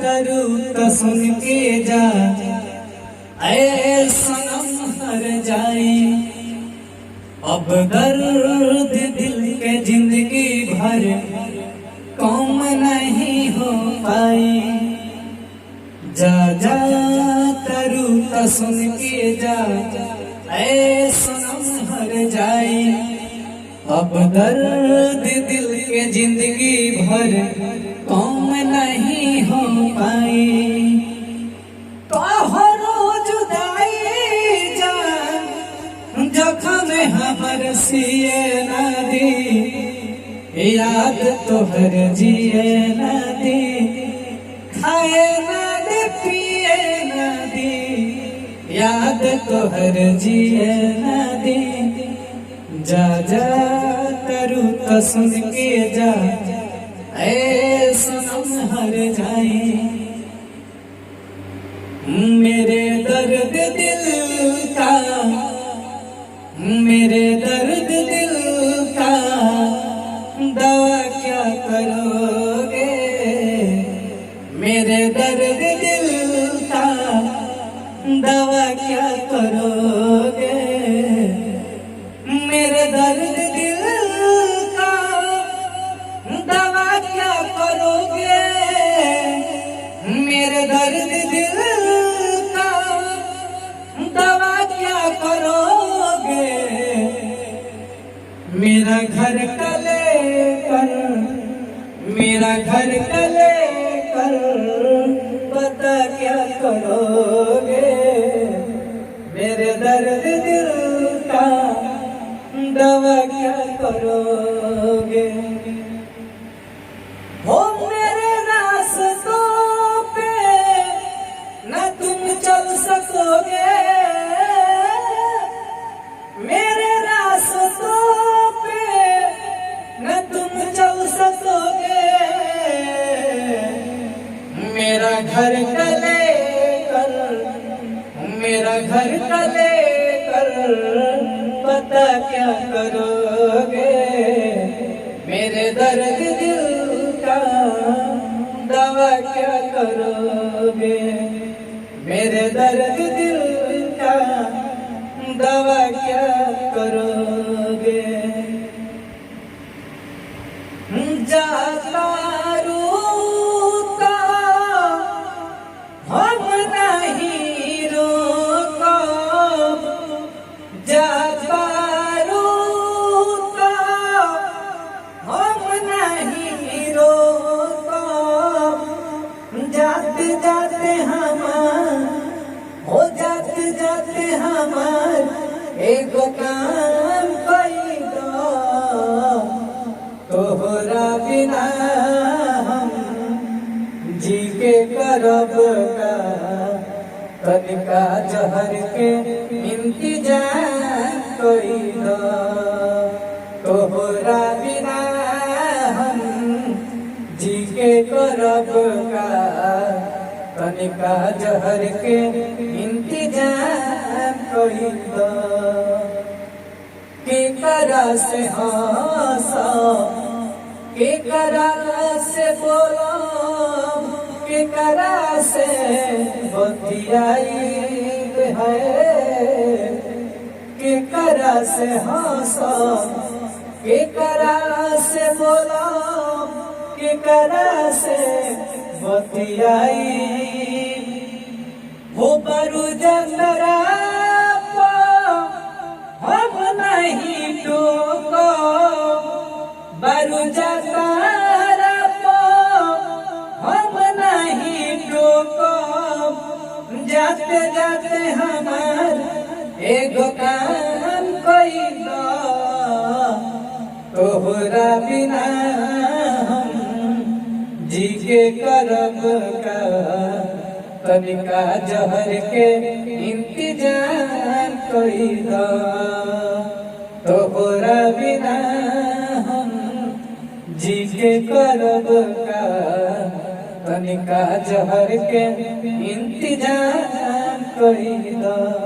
तरू तो सुन के जा ऐ सनम हर जाई। अब दर्द दिल के जिंदगी भर कम नहीं हो पाई। जा जा तरू तो सुन के जा ऐ सनम हर जाई। अब दर्द दिल के जिंदगी भर कम नहीं हो पाई। तोहरो जुदाई जान जखम हमर सिए नदी। याद तोहर जिए नदी खाए नदी पिए नदी। याद तोहर जिए नदी। जा जा तरू तो सुन के जा ऐ सनम हर जाई। मेरे दर्द दिल का मेरे दर्द दिल का दवा क्या करोगे। मेरे दर्द दिल का दवा क्या करोगे। मेरे दर्द दिल का दवा क्या करोगे। मेरे दर्द दिल का दवा क्या करोगे। मेरा घर का लेकर मेरा घर का लेकर पता क्या करोगे। मेरे दर्द दिल का दवा क्या करोगे। हो मेरे रास्तों पे न तुम चल सकोगे। मेरे रास्तों पे न तुम चल सकोगे। मेरा घर का लेकर मेरा घर का लेकर पता क्या करोगे। मेरे दर्द दिल का दवा क्या करोगे। मेरे दर्द दिल का दवा क्या करोगे। जाता रूता हम नहीं रोको। जाता रूता हम नहीं रोको। जाते जाते हमार हो जाते जाते हमार एक काम कोई दो। तोहरा बिना हम जी के करब का तनिका जहर के इंतजाम कोई दो। तोहरा बिना हम जी के करब का तनिका जहर के इंतजाम कोई दो। के करा से हंसा के करा से बोलो के करा से बतियाई है। के करा से हंसा के करा से बोलो के करा से बतियाई। हो बरु जंदरा हम नहीं टोको। बरु जंदरा हम नहीं टोको। जाते जाते हमार एगो काम कोई दो। तोहरा बिना हम जी के करब का तनिका जहर के इंतजाम कोई दो। तोहरा बिना हम जी के करब का तनिका जहर के इंतजाम कोई दो।